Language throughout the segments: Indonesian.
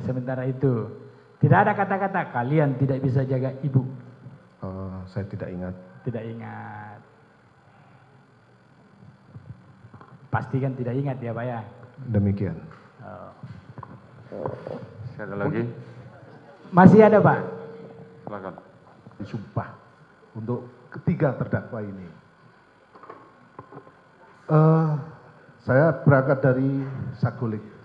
sementara itu. Tidak ada kata-kata kalian tidak bisa jaga ibu. Saya tidak ingat. Tidak ingat. Pasti kan tidak ingat ya Pak ya? Demikian. Oh. Ada lagi? Masih ada Pak? Silakan. Disumpah untuk ketiga terdakwa ini. Saya berangkat dari Saguling.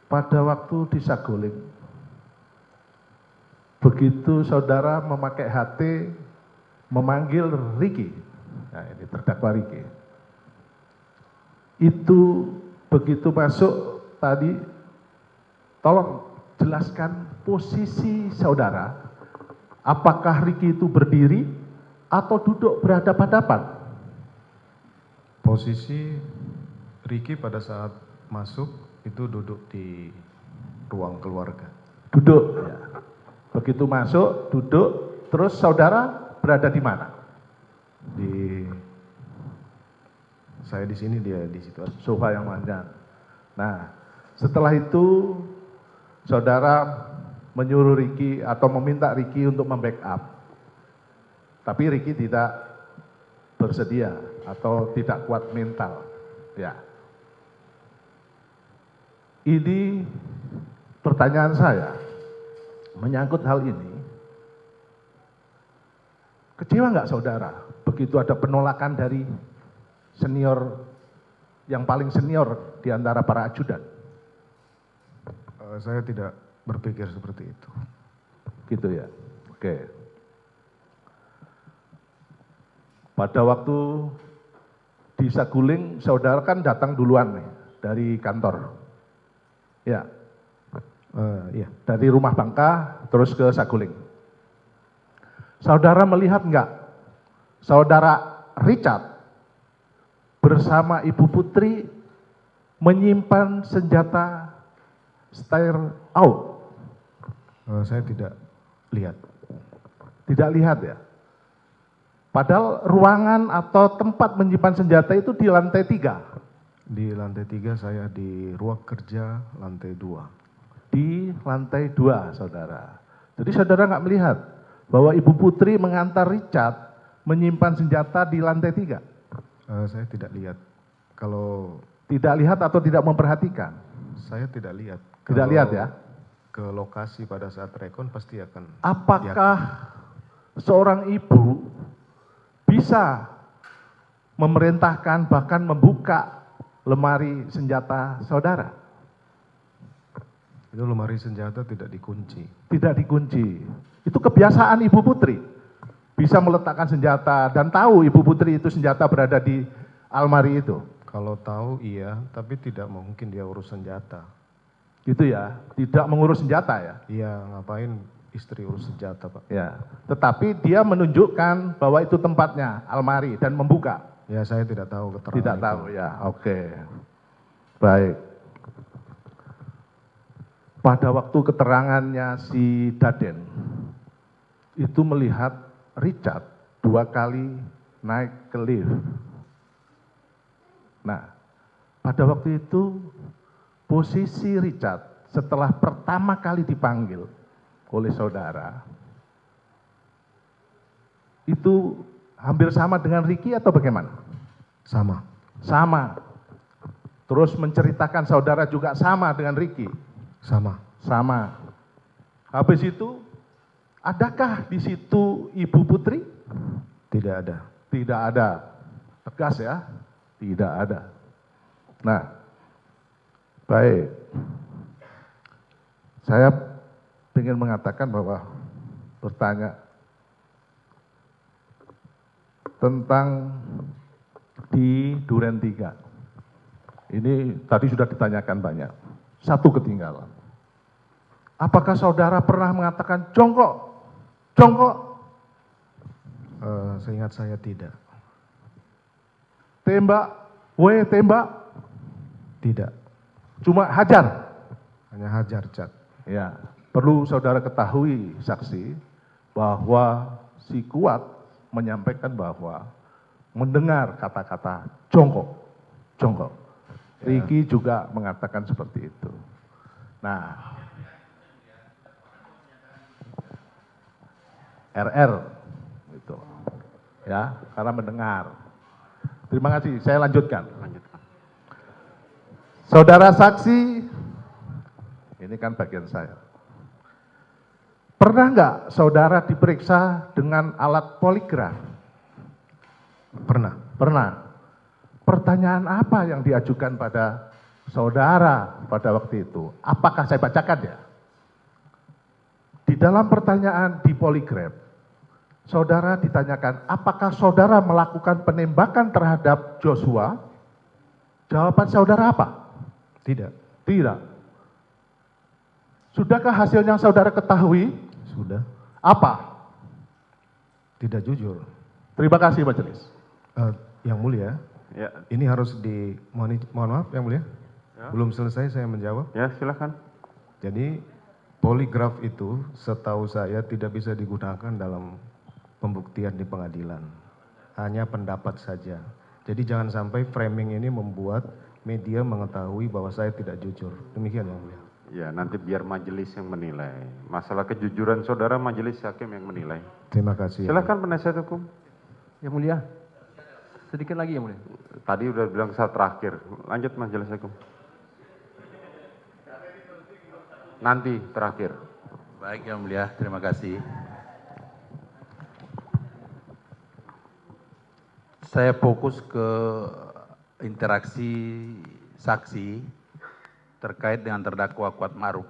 Pada waktu di Saguling, begitu saudara memakai HT memanggil Ricky, nah ini terdakwa Ricky, itu begitu masuk tadi, tolong jelaskan posisi saudara, apakah Ricky itu berdiri atau duduk berhadapan-hadapan? Posisi Ricky pada saat masuk itu duduk di ruang keluarga. Duduk, ya. Begitu masuk, duduk, terus saudara berada di mana? Saya di sini, dia di situ. Sofa yang panjang. Nah, setelah itu saudara menyuruh Ricky atau meminta Ricky untuk membackup. Tapi Ricky tidak bersedia atau tidak kuat mental. Ya. Ini pertanyaan saya menyangkut hal ini. Kecewa nggak saudara begitu ada penolakan dari senior yang paling senior di antara para ajudan? Saya tidak berpikir seperti itu. Gitu ya. Oke. Pada waktu di Saguling, saudara kan datang duluan nih dari kantor. Ya. Iya, dari rumah Bangka terus ke Saguling. Saudara melihat enggak? Saudara Richard bersama Ibu Putri menyimpan senjata steyr out. Saya tidak lihat. Tidak lihat ya? Padahal ruangan atau tempat menyimpan senjata itu di lantai 3. Di lantai 3, saya di ruang kerja lantai 2. Di lantai 2, saudara. Jadi saudara nggak melihat bahwa Ibu Putri mengantar Richard menyimpan senjata di lantai 3? Saya tidak lihat. Kalau tidak lihat atau tidak memperhatikan? Saya tidak lihat. Tidak lihat ya? Ke lokasi pada saat rekon pasti akan. Apakah seorang ibu bisa memerintahkan bahkan membuka lemari senjata saudara? Itu lemari senjata tidak dikunci. Tidak dikunci. Itu kebiasaan Ibu Putri. Bisa meletakkan senjata dan tahu Ibu Putri itu senjata berada di almari itu. Kalau tahu iya, tapi tidak mungkin dia urus senjata. Gitu ya, tidak mengurus senjata ya? Iya, ngapain istri urus senjata Pak? Ya, tetapi dia menunjukkan bahwa itu tempatnya, almari, dan membuka. Ya, saya tidak tahu keterangan. Tidak tahu ya, oke. Baik. Pada waktu keterangannya si Daden, itu melihat Richard 2 kali naik ke lift. Nah, pada waktu itu posisi Richard setelah pertama kali dipanggil oleh saudara, itu hampir sama dengan Ricky atau bagaimana? Sama. Sama. Terus menceritakan saudara juga sama dengan Ricky? Sama. Sama. Habis itu, adakah di situ Ibu Putri? Tidak ada. Tidak ada. Tegas ya? Tidak ada. Nah, baik. Saya ingin mengatakan bahwa bertanya tentang di Duren 3. Ini tadi sudah ditanyakan banyak. Satu ketinggalan. Apakah saudara pernah mengatakan jongkok? Jongkok? Seingat saya tidak. Tembak? Tembak? Tidak. Cuma hajar? Hanya hajar cat. Ya, perlu saudara ketahui saksi bahwa si Kuat menyampaikan bahwa mendengar kata-kata jongkok, jongkok. Ricky juga mengatakan seperti itu. Nah, RR gitu. Ya, karena mendengar. Terima kasih, saya lanjutkan. Lanjutkan. Saudara saksi, ini kan bagian saya. Pernah nggak saudara diperiksa dengan alat poligraf? Pernah. Pernah. Pertanyaan apa yang diajukan pada saudara pada waktu itu? Apakah saya bacakan ya? Di dalam pertanyaan di poligraf, saudara ditanyakan, apakah saudara melakukan penembakan terhadap Joshua? Jawaban saudara apa? Tidak. Tidak. Sudahkah hasil yang saudara ketahui? Sudah. Apa? Tidak jujur. Terima kasih majelis. Yang mulia, Ya, ini harus mohon maaf yang mulia. Ya. Belum selesai saya menjawab. ya silakan. Jadi poligraf itu setahu saya tidak bisa digunakan dalam pembuktian di pengadilan. Hanya pendapat saja. Jadi jangan sampai framing ini membuat media mengetahui bahwa saya tidak jujur. Demikian yang mulia. Ya, nanti biar majelis yang menilai. Masalah kejujuran saudara, majelis hakim yang menilai. Terima kasih. Silakan penasihat hukum. Yang mulia, sedikit lagi yang mulia. Tadi udah bilang saat terakhir. Lanjut majelis hukum. Nanti terakhir. Baik yang mulia, terima kasih. Saya fokus ke interaksi saksi terkait dengan terdakwa Kuat Maruf.